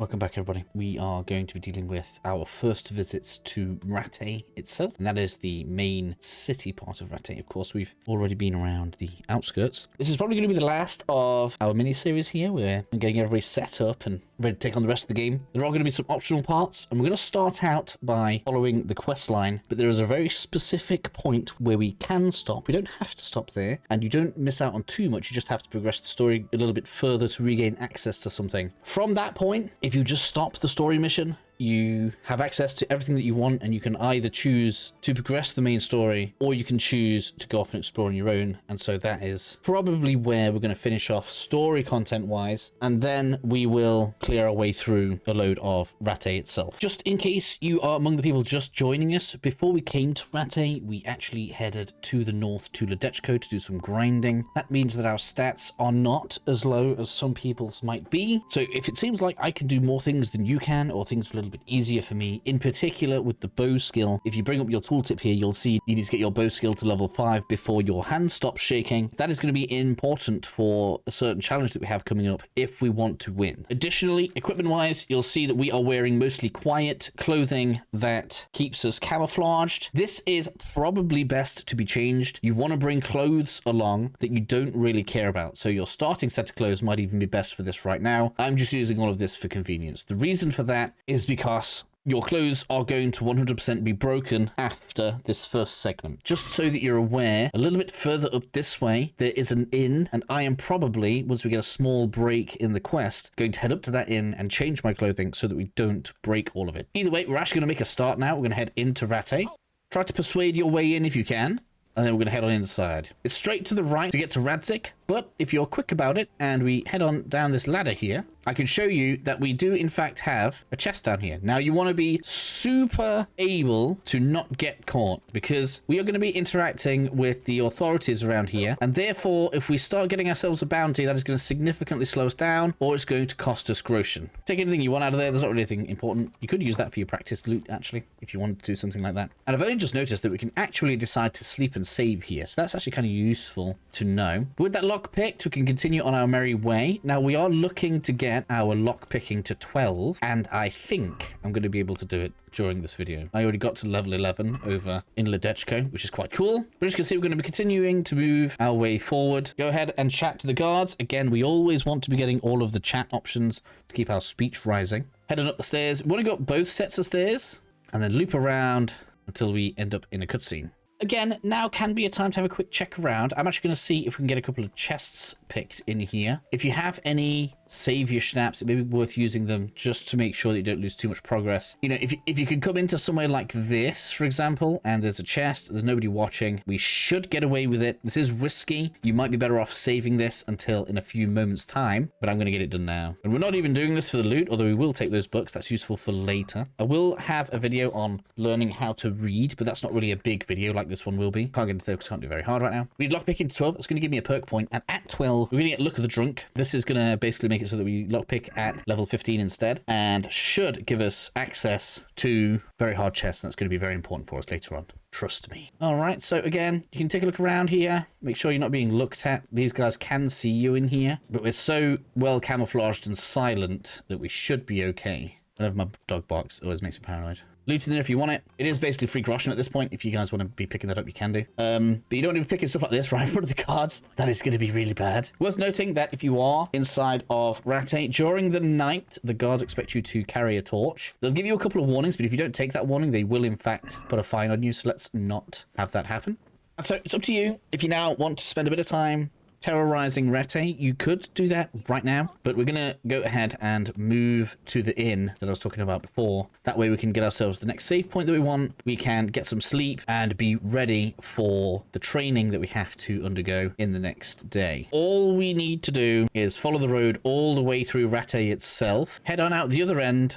Welcome back, everybody. We are going to be dealing with our first visits to Rattay itself, and that is the main city part of Rattay. Of course, we've already been around the outskirts. This is probably going to be the last of our mini-series here. We're getting everybody set up and ready to take on the rest of the game. There are going to be some optional parts, and we're going to start out by following the quest line, but there is a very specific point where we can stop. We don't have to stop there, and you don't miss out on too much. You just have to progress the story a little bit further to regain access to something. From that point, if you just stop the story mission, you have access to everything that you want, and you can either choose to progress the main story or you can choose to go off and explore on your own. And so that is probably where we're going to finish off story content wise, and then we will clear our way through a load of Rattay itself. Just in case you are among the people just joining us, before we came to Rattay, we actually headed to the north to Ledechko to do some grinding. That means that our stats are not as low as some people's might be. So if it seems like I can do more things than you can, or things are a little bit easier for me, in particular with the bow skill, if you bring up your tooltip here, you'll see you need to get your bow skill to level 5 before your hand stops shaking. That is going to be important for a certain challenge that we have coming up if we want to win. Additionally, equipment wise, you'll see that we are wearing mostly quiet clothing that keeps us camouflaged. This is probably best to be changed. You want to bring clothes along that you don't really care about, so your starting set of clothes might even be best for this right now. I'm just using all of this for convenience. The reason for that is because your clothes are going to 100% be broken after this first segment. Just so that you're aware, a little bit further up this way, there is an inn, and I am probably, once we get a small break in the quest, going to head up to that inn and change my clothing so that we don't break all of it. Either way, we're actually going to make a start now. We're going to head into Rattay. Try to persuade your way in if you can, and then we're going to head on inside. It's straight to the right to get to Radzik, but if you're quick about it and we head on down this ladder here, I can show you that we do in fact have a chest down here. Now you want to be super able to not get caught, because we are going to be interacting with the authorities around here, and therefore if we start getting ourselves a bounty, that is going to significantly slow us down, or it's going to cost us groschen. Take anything you want out of there. There's not really anything important. You could use that for your practice loot actually, if you wanted to do something like that. And I've only just noticed that we can actually decide to sleep and save here, so that's actually kind of useful to know. But with that lock picked, we can continue on our merry way. Now we are looking to get our lock picking to 12, and I think I'm going to be able to do it during this video. I already got to level 11 over in Ledechko, which is quite cool. But as you can see, we're going to be continuing to move our way forward. Go ahead and chat to the guards. Again, we always want to be getting all of the chat options to keep our speech rising. Heading up the stairs. We want to go up both sets of stairs and then loop around until we end up in a cutscene. Again, now can be a time to have a quick check around. I'm actually going to see if we can get a couple of chests picked in here. If you have any savior schnapps, it may be worth using them just to make sure that you don't lose too much progress. You know, if you can come into somewhere like this, for example, and there's a chest, there's nobody watching, we should get away with it. This is risky. You might be better off saving this until in a few moments time, but I'm going to get it done now. And we're not even doing this for the loot, although we will take those books. That's useful for later. I will have a video on learning how to read, but that's not really a big video like this one will be. Can't get into there because I can't do very hard right now. We need lockpicking to 12. That's going to give me a perk point. And at 12, we're going to get Look of the Drunk. This is going to basically make it so that we lockpick at level 15 instead, and should give us access to very hard chests. And that's going to be very important for us later on. Trust me. All right. So again, you can take a look around here. Make sure you're not being looked at. These guys can see you in here, but we're so well camouflaged and silent that we should be okay. Whenever my dog barks, it always makes me paranoid. Loot in there if you want it. It is basically free groschen at this point. If you guys want to be picking that up, you can do. But you don't need to be picking stuff like this right in front of the guards. That is going to be really bad. Worth noting that if you are inside of Rattay, during the night, the guards expect you to carry a torch. They'll give you a couple of warnings, but if you don't take that warning, they will in fact put a fine on you. So let's not have that happen. And so it's up to you. If you now want to spend a bit of time terrorizing Rattay, you could do that right now, but we're gonna go ahead and move to the inn that I was talking about before. That way we can get ourselves the next save point that we want, we can get some sleep and be ready for the training that we have to undergo in the next day. All we need to do is follow the road all the way through Rattay itself, head on out the other end,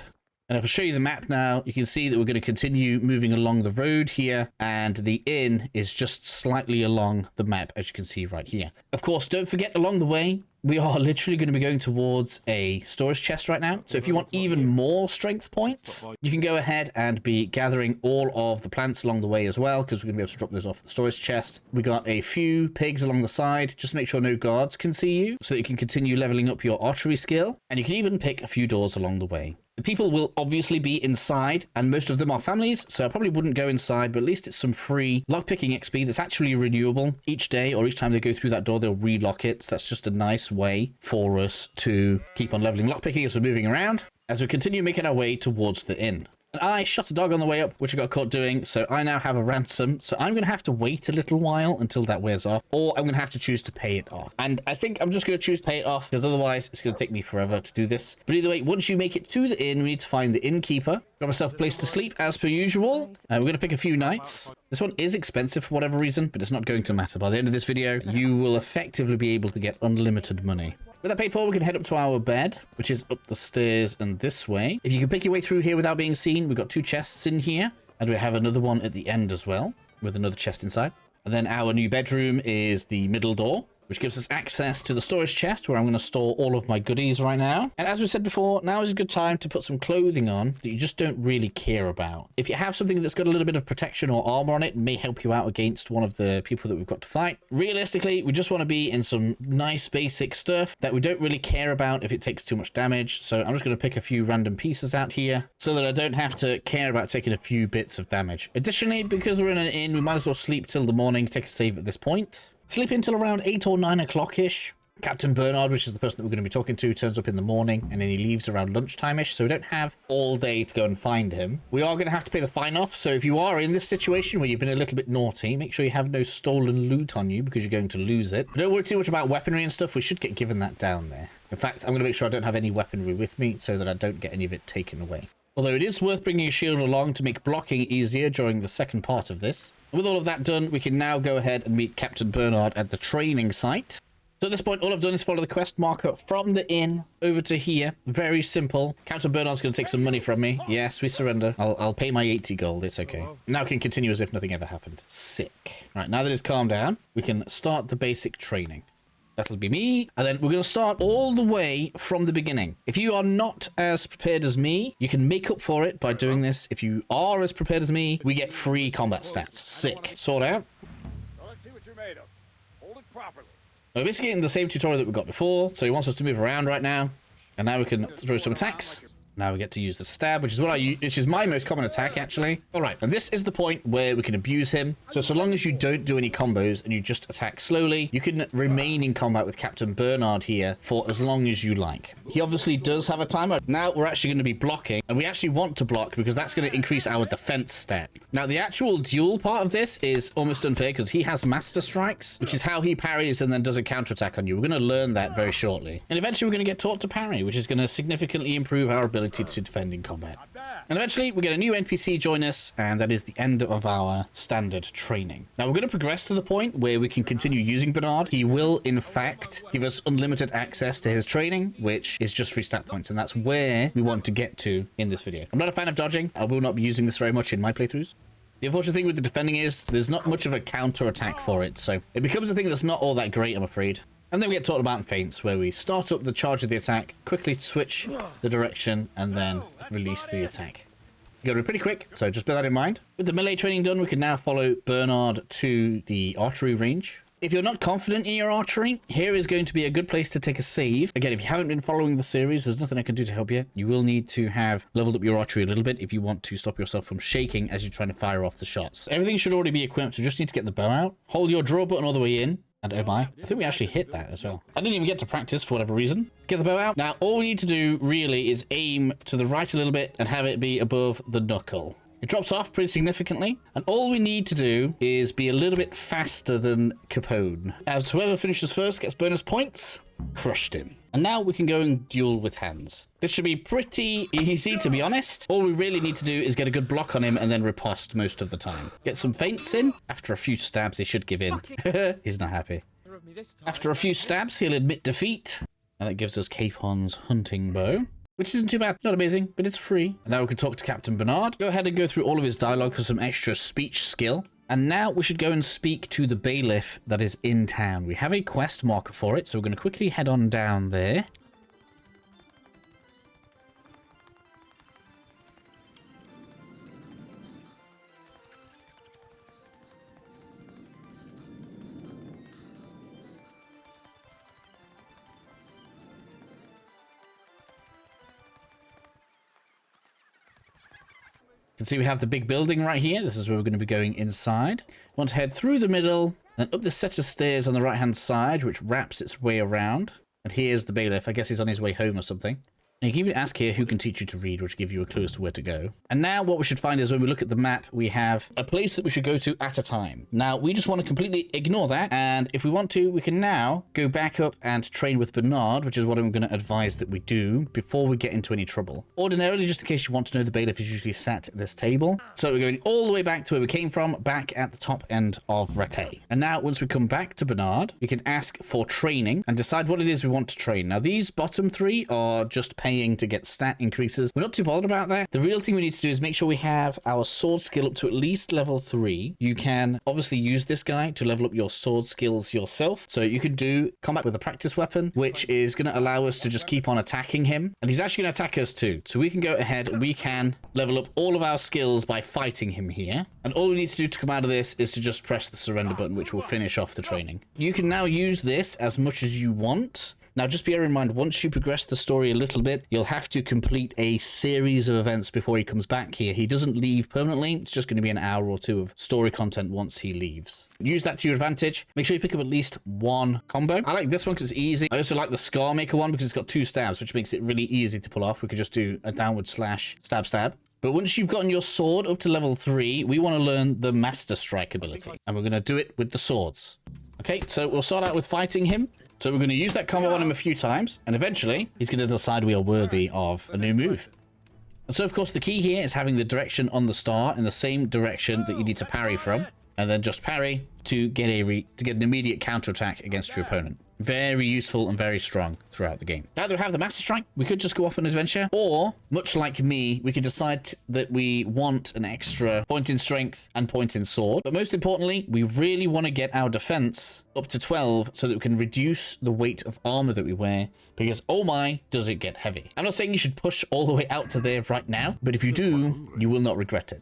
And if I show you the map now, you can see that we're going to continue moving along the road here, and the inn is just slightly along the map, as you can see right here. Of course, don't forget along the way, we are literally going to be going towards a storage chest right now. So if you want even more strength points, you can go ahead and be gathering all of the plants along the way as well, because we're going to be able to drop those off the storage chest. We got a few pigs along the side. Just make sure no guards can see you, so that you can continue leveling up your archery skill. And you can even pick a few doors along the way. The people will obviously be inside, and most of them are families, so I probably wouldn't go inside, but at least it's some free lockpicking XP that's actually renewable each day, or each time they go through that door, they'll relock it. So that's just a nice way for us to keep on leveling lockpicking as we're moving around, as we continue making our way towards the inn. And I shot a dog on the way up, which I got caught doing, so I now have a ransom. So I'm going to have to wait a little while until that wears off, or I'm going to have to choose to pay it off. And I think I'm just going to choose to pay it off, because otherwise it's going to take me forever to do this. But either way, once you make it to the inn, we need to find the innkeeper. Got myself a place to sleep, as per usual. We're going to pick a few nights. This one is expensive for whatever reason, but it's not going to matter. By the end of this video, you will effectively be able to get unlimited money. With that paid for, we can head up to our bed, which is up the stairs and this way. If you can pick your way through here without being seen, we've got 2 chests in here. And we have another one at the end as well, with another chest inside. And then our new bedroom is the middle door, which gives us access to the storage chest, where I'm going to store all of my goodies right now. And as we said before, now is a good time to put some clothing on that you just don't really care about. If you have something that's got a little bit of protection or armor on it, it may help you out against one of the people that we've got to fight. Realistically, we just want to be in some nice basic stuff that we don't really care about if it takes too much damage. So I'm just going to pick a few random pieces out here so that I don't have to care about taking a few bits of damage. Additionally, because we're in an inn, we might as well sleep till the morning, take a save at this point. Sleep until around 8 or 9 o'clock-ish. Captain Bernard, which is the person that we're going to be talking to, turns up in the morning, and then he leaves around lunchtime-ish, so we don't have all day to go and find him. We are going to have to pay the fine off, so if you are in this situation where you've been a little bit naughty, make sure you have no stolen loot on you, because you're going to lose it. But don't worry too much about weaponry and stuff. We should get given that down there. In fact, I'm going to make sure I don't have any weaponry with me, so that I don't get any of it taken away. Although it is worth bringing a shield along to make blocking easier during the second part of this. With all of that done, we can now go ahead and meet Captain Bernard at the training site. So at this point, all I've done is follow the quest marker from the inn over to here. Very simple. Captain Bernard's going to take some money from me. Yes, we surrender. I'll pay my 80 gold. It's okay. Now we can continue as if nothing ever happened. Sick. Right, now that it's calmed down, we can start the basic training. That'll be me. And then we're going to start all the way from the beginning. If you are not as prepared as me, you can make up for it by doing this. If you are as prepared as me, we get free combat stats. Sick. Sort out. Let's see what you're made of. Hold it properly. We're basically getting the same tutorial that we got before. So he wants us to move around right now. And now we can throw some attacks. Now we get to use the stab, which is what I use, which is my most common attack, actually. All right, and this is the point where we can abuse him. So long as you don't do any combos and you just attack slowly, you can remain in combat with Captain Bernard here for as long as you like. He obviously does have a timer. Now we're actually going to be blocking, and we actually want to block because that's going to increase our defense stat. Now the actual duel part of this is almost unfair because he has master strikes, which is how he parries and then does a counterattack on you. We're going to learn that very shortly. And eventually we're going to get taught to parry, which is going to significantly improve our ability to defend in combat. And eventually we get a new NPC join us, and that is the end of our standard training. Now we're going to progress to the point where we can continue using Bernard. He will in fact give us unlimited access to his training, which is just free stat points, and that's where we want to get to in this video. I'm not a fan of dodging. I will not be using this very much in my playthroughs. The unfortunate thing with the defending is there's not much of a counter attack for it, so it becomes a thing that's not all that great, I'm afraid. And then we get taught about feints, where we start up the charge of the attack, quickly switch the direction, and then release the attack. You gotta be pretty quick, so just bear that in mind. With the melee training done, we can now follow Bernard to the archery range. If you're not confident in your archery, here is going to be a good place to take a save. Again, if you haven't been following the series, there's nothing I can do to help you. You will need to have leveled up your archery a little bit if you want to stop yourself from shaking as you're trying to fire off the shots. Everything should already be equipped, so you just need to get the bow out. Hold your draw button all the way in. And oh my, I think we actually hit that as well. I didn't even get to practice for whatever reason. Get the bow out. Now, all we need to do really is aim to the right a little bit and have it be above the knuckle. It drops off pretty significantly, and all we need to do is be a little bit faster than Capone. As whoever finishes first gets bonus points. Crushed him. And now we can go and duel with hands. This should be pretty easy, to be honest. All we really need to do is get a good block on him and then riposte most of the time. Get some feints in. After a few stabs, he should give in. He's not happy. After a few stabs, he'll admit defeat. And that gives us Capon's hunting bow. which isn't too bad. Not amazing, but it's free. And now we can talk to Captain Bernard. Go ahead and go through all of his dialogue for some extra speech skill. And now we should go and speak to the bailiff that is in town. We have a quest marker for it, so we're going to quickly head on down there. You can see we have the big building right here. This is where we're going to be going inside. Want to head through the middle, then up the set of stairs on the right-hand side, which wraps its way around. And here's the bailiff. I guess he's on his way home or something. And you can even ask here who can teach you to read, which will give you a clue as to where to go. And now what we should find is when we look at the map, we have a place that we should go to at a time. Now, we just want to completely ignore that. And if we want to, we can now go back up and train with Bernard, which is what I'm going to advise that we do before we get into any trouble. Ordinarily, just in case you want to know, the bailiff is usually sat at this table. So we're going all the way back to where we came from, back at the top end of Rattay. And now, once we come back to Bernard, we can ask for training and decide what it is we want to train. Now, these bottom three are just paying to get stat increases. We're not too bothered about that. The real thing we need to do is make sure we have our sword skill up to at least level 3. You can obviously use this guy to level up your sword skills yourself. So you could do combat with a practice weapon, which is going to allow us to just keep on attacking him. And he's actually going to attack us too. So we can go ahead and we can level up all of our skills by fighting him here. And all we need to do to come out of this is to just press the surrender button, which will finish off the training. You can now use this as much as you want. Now, just bear in mind, once you progress the story a little bit, you'll have to complete a series of events before he comes back here. He doesn't leave permanently. It's just going to be an hour or two of story content once he leaves. Use that to your advantage. Make sure you pick up at least one combo. I like this one because it's easy. I also like the Scar Maker one because it's got 2 stabs, which makes it really easy to pull off. We could just do a downward slash, stab, stab. But once you've gotten your sword up to level 3, we want to learn the Master Strike ability. And we're going to do it with the swords. Okay, so we'll start out with fighting him. So we're going to use that combo on him a few times, and eventually he's going to decide we are worthy of a new move. And so, of course, the key here is having the direction on the star in the same direction that you need to parry from, and then just parry to get an immediate counterattack against your opponent. Very useful and very strong throughout the game. Now that we have the Master Strike, we could just go off on an adventure, or, much like me, we could decide that we want an extra point in strength and point in sword. But most importantly, we really want to get our defense up to 12 so that we can reduce the weight of armor that we wear, because oh my, does it get heavy. I'm not saying you should push all the way out to there right now, but if you do, you will not regret it.